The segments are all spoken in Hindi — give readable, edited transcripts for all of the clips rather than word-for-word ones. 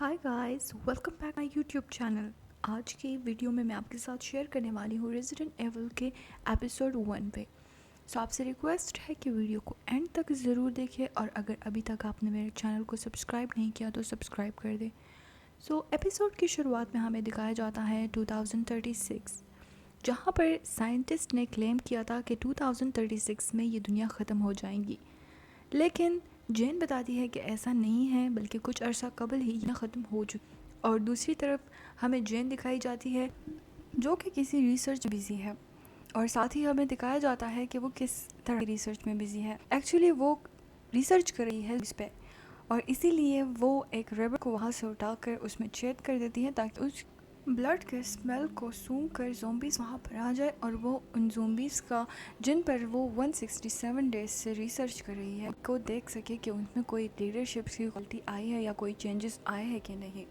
Hi guys, welcome back my YouTube channel. आज की वीडियो में मैं आपके साथ शेयर करने वाली हूँ रेजिडेंट एविल के एपिसोड 1 पे। आपसे रिक्वेस्ट है कि वीडियो को एंड तक ज़रूर देखें और अगर अभी तक आपने मेरे चैनल को सब्सक्राइब नहीं किया तो सब्सक्राइब कर दें। एपिसोड की शुरुआत में हमें दिखाया जाता है 2036, जहाँ पर साइंटिस्ट ने क्लेम किया था कि 2036 में ये दुनिया ख़त्म हो जाएगी। लेकिन जेन बताती है कि ऐसा नहीं है, बल्कि कुछ अरसा कबल ही यह ख़त्म हो चुकी। और दूसरी तरफ हमें जेन दिखाई जाती है जो कि किसी रिसर्च बिज़ी है, और साथ ही हमें दिखाया जाता है कि वो किस तरह की रिसर्च में बिज़ी है। एक्चुअली वो रिसर्च कर रही है इस पे, और इसीलिए वो एक रबर को वहाँ से उठाकर उसमें छेद कर देती है ताकि उस ब्लड के स्मेल को सूंघ कर ज़ोंबीज़ वहाँ पर आ जाए और वो उन ज़ोंबीज़ का, जिन पर वो 167 डेज से रिसर्च कर रही है, को देख सके कि उनमें कोई लीडरशिप की क्वालिटी आई है या कोई चेंजेस आए हैं कि नहीं।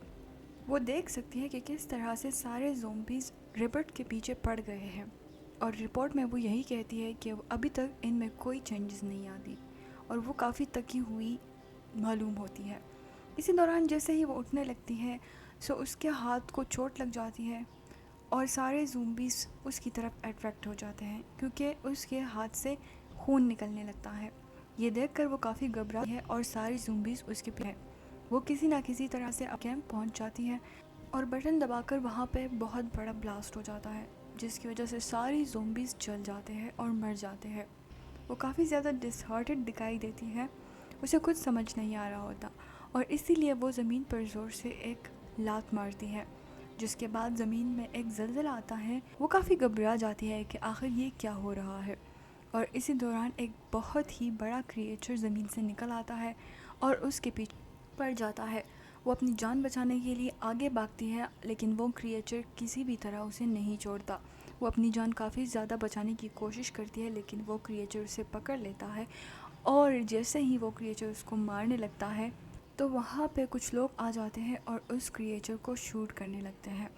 वो देख सकती है कि किस तरह से सारे ज़ोंबीज़ रिबर्ट के पीछे पड़ गए हैं, और रिपोर्ट में वो यही कहती है कि अभी तक इनमें कोई चेंजेस नहीं आती, और वो काफ़ी थकी हुई मालूम होती है। इसी दौरान जैसे ही वो उठने लगती है उसके हाथ को चोट लग जाती है, और सारे ज़ूम्बीज़ उसकी तरफ अट्रैक्ट हो जाते हैं क्योंकि उसके हाथ से खून निकलने लगता है। ये देखकर वो काफ़ी घबराती है और सारी ज़ूम्बीज़ उसके पीछे हैं। वो किसी ना किसी तरह से कैंप पहुंच जाती है और बटन दबाकर वहाँ पे बहुत बड़ा ब्लास्ट हो जाता है, जिसकी वजह से सारी ज़ोंबीज़ जल जाते हैं और मर जाते हैं। वो काफ़ी ज़्यादा डिसहार्टेड दिखाई देती है, उसे कुछ समझ नहीं आ रहा होता, और इसीलिए वो ज़मीन पर ज़ोर से एक लात मारती है, जिसके बाद ज़मीन में एक ज़लज़ला आता है। वो काफ़ी घबरा जाती है कि आखिर ये क्या हो रहा है, और इसी दौरान एक बहुत ही बड़ा क्रिएचर ज़मीन से निकल आता है और उसके पीछे पड़ जाता है। वो अपनी जान बचाने के लिए आगे भागती है, लेकिन वो क्रिएचर किसी भी तरह उसे नहीं छोड़ता। वो अपनी जान काफ़ी ज़्यादा बचाने की कोशिश करती है, लेकिन वो क्रिएचर उसे पकड़ लेता है, और जैसे ही वो क्रिएचर उसको मारने लगता है तो वहाँ पे कुछ लोग आ जाते हैं और उस क्रिएचर को शूट करने लगते हैं।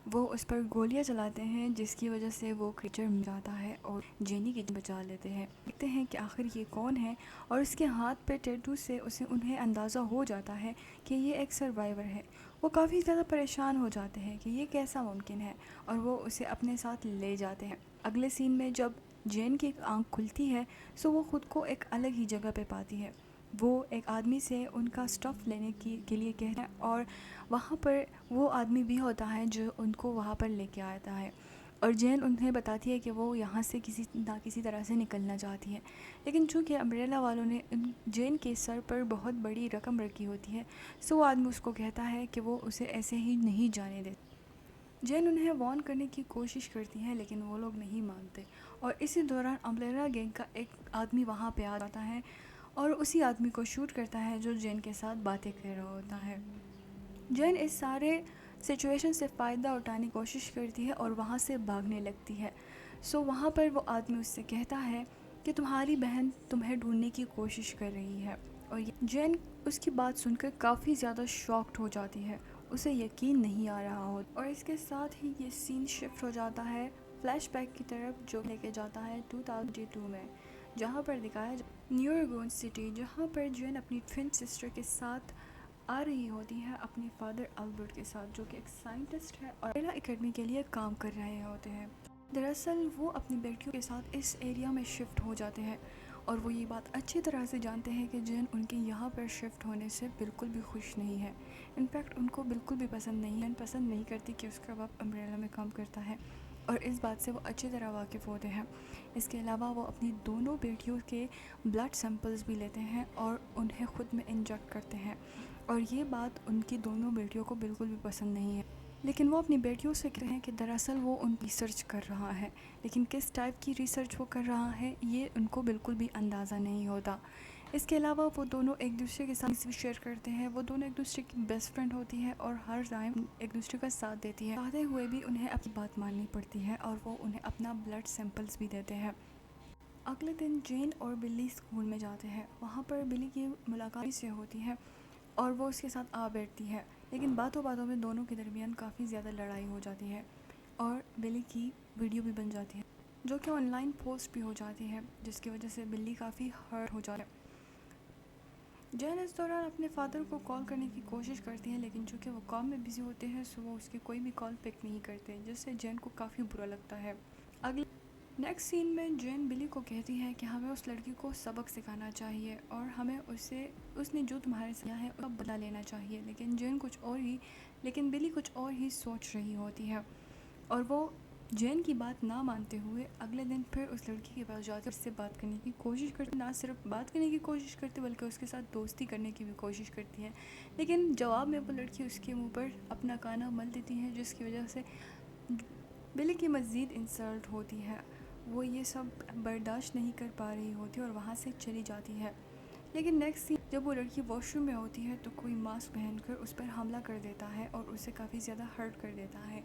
वो उस पर गोलियां चलाते हैं, जिसकी वजह से वो क्रिएचर मर जाता है और जेनी की बचा लेते हैं। देखते हैं कि आखिर ये कौन है, और उसके हाथ पे टैटू से उन्हें अंदाज़ा हो जाता है कि ये एक सर्वाइवर है। वो काफ़ी ज़्यादा परेशान हो जाते हैं कि ये कैसा मुमकिन है, और वो उसे अपने साथ ले जाते हैं। अगले सीन में जब जेन की आंख खुलती है वो खुद को एक अलग ही जगह पे पाती है। वो एक आदमी से उनका स्टफ़ लेने के लिए कहता है, और वहाँ पर वो आदमी भी होता है जो उनको वहाँ पर लेके आता है, और जेन उन्हें बताती है कि वो यहाँ से किसी तरह से निकलना चाहती है। लेकिन चूँकि अम्ब्रेला वालों ने जेन के सर पर बहुत बड़ी रकम रखी होती है, वो आदमी उसको कहता है कि वो उसे ऐसे ही नहीं जाने देता। जेन उन्हें वॉर्न करने की कोशिश करती है, लेकिन वो लोग नहीं मानते, और इसी दौरान अम्ब्रेला गैंग का एक आदमी वहाँ पे आ जाता है और उसी आदमी को शूट करता है जो जेन के साथ बातें कर रहा होता है। जेन इस सारे सिचुएशन से फ़ायदा उठाने की कोशिश करती है और वहाँ से भागने लगती है। वहाँ पर वो आदमी उससे कहता है कि तुम्हारी बहन तुम्हें ढूंढने की कोशिश कर रही है, और जेन उसकी बात सुनकर काफ़ी ज़्यादा शॉक्ड हो जाती है। उसे यकीन नहीं आ रहा हो, और इसके साथ ही ये सीन शिफ्ट हो जाता है फ्लैशबैक की तरफ, जो लेके जाता है 2002 में, जहाँ पर दिखाया न्यूरगोन सिटी, जहाँ पर जेन अपनी ट्विन सिस्टर के साथ आ रही होती है, अपने फादर अल्बर्ट के साथ, जो कि एक साइंटिस्ट है और अम्ब्रेला एकेडमी के लिए काम कर रहे होते हैं। दरअसल वो अपनी बेटियों के साथ इस एरिया में शिफ्ट हो जाते हैं, और वो ये बात अच्छी तरह से जानते हैं कि जेन उनके यहाँ पर शिफ्ट होने से बिल्कुल भी खुश नहीं है। इनफैक्ट उनको बिल्कुल भी पसंद नहीं है, पसंद नहीं करती कि उसका बाप अम्ब्रेला में काम करता है, और इस बात से वो अच्छी तरह वाकिफ़ होते हैं। इसके अलावा वो अपनी दोनों बेटियों के ब्लड सैंपल्स भी लेते हैं और उन्हें खुद में इंजेक्ट करते हैं, और ये बात उनकी दोनों बेटियों को बिल्कुल भी पसंद नहीं है। लेकिन वो अपनी बेटियों से कहते हैं कि दरअसल वो उन रिसर्च कर रहा है, लेकिन किस टाइप की रिसर्च वो कर रहा है ये उनको बिल्कुल भी अंदाज़ा नहीं होता। इसके अलावा वो दोनों एक दूसरे के साथ भी शेयर करते हैं। वो दोनों एक दूसरे की बेस्ट फ्रेंड होती है और हर टाइम एक दूसरे का साथ देती है। चाहते हुए भी उन्हें अपनी बात माननी पड़ती है, और वो उन्हें अपना ब्लड सैंपल्स भी देते हैं। अगले दिन जेन और बिल्ली स्कूल में जाते हैं। वहाँ पर बिल्ली की मुलाकात से होती है और वो उसके साथ आ बैठती है, लेकिन बातों बातों में दोनों के दरमियान काफ़ी ज़्यादा लड़ाई हो जाती है, और बिल्ली की वीडियो भी बन जाती है, जो कि ऑनलाइन पोस्ट भी हो जाती है, जिसकी वजह से बिल्ली काफ़ी हर्ट हो जाती है। जैन इस दौरान अपने फादर को कॉल करने की कोशिश करती है, लेकिन चूँकि वो काम में बिज़ी होते हैं सो वो उसकी कोई भी कॉल पिक नहीं करते, जिससे जैन को काफ़ी बुरा लगता है। अगले नेक्स्ट सीन में जैन बिली को कहती है कि हमें उस लड़की को सबक सिखाना चाहिए और हमें उसने जो तुम्हारे साथ किया है उसका बदला लेना चाहिए। लेकिन बिली कुछ और ही सोच रही होती है और वो जैन की बात ना मानते हुए अगले दिन फिर उस लड़की के पास जाकर उससे बात करने की कोशिश करती, ना सिर्फ बात करने की कोशिश करती बल्कि उसके साथ दोस्ती करने की भी कोशिश करती है। लेकिन जवाब में वो लड़की उसके मुंह पर अपना काना मल देती है, जिसकी वजह से बिली की मज़ीद इंसल्ट होती है। वो ये सब बर्दाश्त नहीं कर पा रही होती और वहाँ से चली जाती है। लेकिन नेक्स्ट सीन जब वो लड़की वॉशरूम में होती है तो कोई मास्क पहनकर उस पर हमला कर देता है और उसे काफ़ी ज़्यादा हर्ट कर देता है।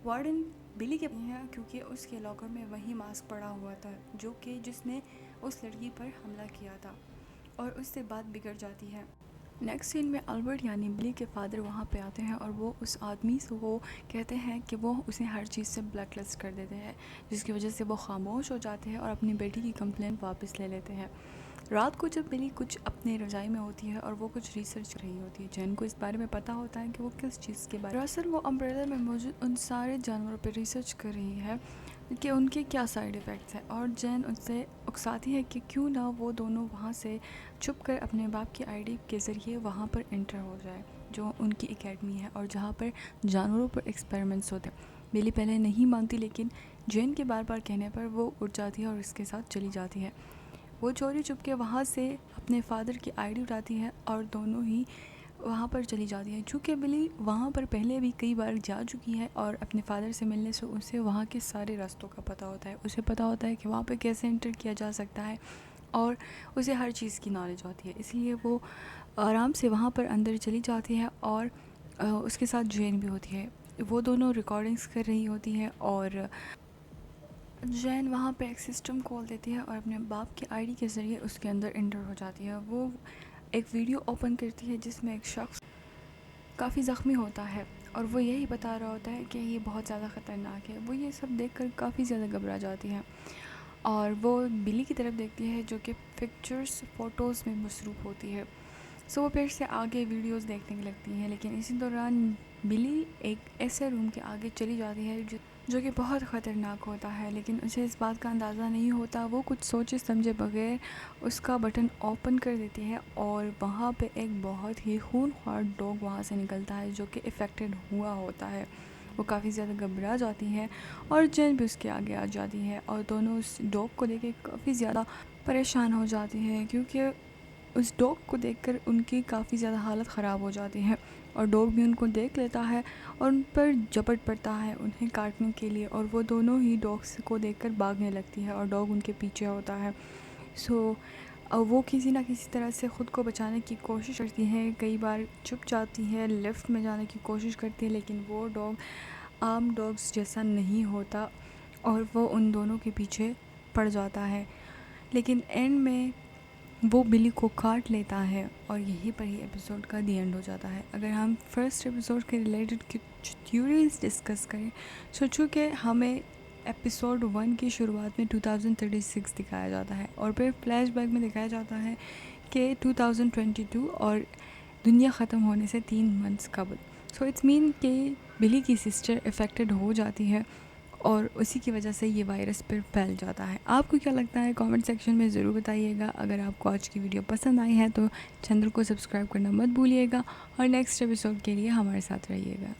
वार्डन बिली के हैं क्योंकि उसके लॉकर में वही मास्क पड़ा हुआ था जो कि जिसने उस लड़की पर हमला किया था और उससे बात बिगड़ जाती है। नेक्स्ट सीन में अल्बर्ट यानी बिली के फादर वहाँ पे आते हैं और वो उस आदमी से वो कहते हैं कि वो उसे हर चीज़ से ब्लैकलिस्ट कर देते हैं, जिसकी वजह से वो खामोश हो जाते हैं और अपनी बेटी की कंप्लेंट वापस ले लेते हैं। रात को जब बिली कुछ अपने रजाई में होती है और वो कुछ रिसर्च कर रही होती है, जैन को इस बारे में पता होता है कि वो किस चीज़ के बारे में, दरअसल वो अम्ब्रेला में मौजूद उन सारे जानवरों पर रिसर्च कर रही है कि उनके क्या साइड इफ़ेक्ट्स हैं। और जैन उनसे उकसाती है कि क्यों ना वो दोनों वहाँ से छुप कर अपने बाप की आईडी के ज़रिए वहाँ पर एंटर हो जाए, जो उनकी एकेडमी है और जहाँ पर जानवरों पर एक्सपेरिमेंट्स होते हैं। बिली पहले नहीं मानती, लेकिन जैन के बार बार कहने पर वो उठ जाती है और इसके साथ चली जाती है। वो चोरी चुपके वहाँ से अपने फादर की आईडी उठाती है और दोनों ही वहाँ पर चली जाती है। चूँकि बिली वहाँ पर पहले भी कई बार जा चुकी है और अपने फादर से मिलने से उसे वहाँ के सारे रास्तों का पता होता है। उसे पता होता है कि वहाँ पर कैसे एंटर किया जा सकता है और उसे हर चीज़ की नॉलेज होती है, इसलिए वो आराम से वहाँ पर अंदर चली जाती है और उसके साथ जैन भी होती है। वो दोनों रिकॉर्डिंग्स कर रही होती है और जैन वहाँ पे एक सिस्टम खोल देती है और अपने बाप की आईडी के ज़रिए उसके अंदर एंटर हो जाती है। वो एक वीडियो ओपन करती है जिसमें एक शख्स काफ़ी ज़ख्मी होता है और वो यही बता रहा होता है कि ये बहुत ज़्यादा ख़तरनाक है। वो ये सब देखकर काफ़ी ज़्यादा घबरा जाती है और वो बिली की तरफ देखती है जो कि पिक्चर्स फ़ोटोज़ में मसरूफ़ होती है। सो वो फिर से आगे वीडियोस देखने लगती है, लेकिन इसी दौरान बिली एक ऐसे रूम के आगे चली जाती है जो कि बहुत ख़तरनाक होता है, लेकिन उसे इस बात का अंदाज़ा नहीं होता। वो कुछ सोचे समझे बगैर उसका बटन ओपन कर देती है और वहाँ पे एक बहुत ही खूनख्वार डॉग वहाँ से निकलता है जो कि इफ़ेक्टेड हुआ होता है। वो काफ़ी ज़्यादा घबरा जाती है और जैन भी उसके आगे आ जाती है और दोनों उस डॉग को देख के काफ़ी ज़्यादा परेशान हो जाती है, क्योंकि उस डॉग को देखकर उनकी काफ़ी ज़्यादा हालत ख़राब हो जाती है और डॉग भी उनको देख लेता है और उन पर झपट पड़ता है उन्हें काटने के लिए और वो दोनों ही डॉग्स को देखकर भागने लगती है और डॉग उनके पीछे होता है। सो वो किसी ना किसी तरह से ख़ुद को बचाने की कोशिश करती है, कई बार छुप जाती है, लिफ्ट में जाने की कोशिश करती है, लेकिन वो डॉग आम डॉग्स जैसा नहीं होता और वो उन दोनों के पीछे पड़ जाता है। लेकिन एंड में वो बिली को काट लेता है और यहीं पर ही एपिसोड का दी एंड हो जाता है। अगर हम फर्स्ट एपिसोड के रिलेटेड कुछ थ्योरीज डिस्कस करें, सोचो कि हमें एपिसोड 1 की शुरुआत में 2036 दिखाया जाता है और फिर फ्लैशबैक में दिखाया जाता है कि 2022 और दुनिया ख़त्म होने से 3 मंथ्स कबल। सो इट्स मीन कि बिली की सिस्टर अफेक्टेड हो जाती है और उसी की वजह से ये वायरस पर फैल जाता है। आपको क्या लगता है कमेंट सेक्शन में ज़रूर बताइएगा। अगर आपको आज की वीडियो पसंद आई है तो चैनल को सब्सक्राइब करना मत भूलिएगा और नेक्स्ट एपिसोड के लिए हमारे साथ रहिएगा।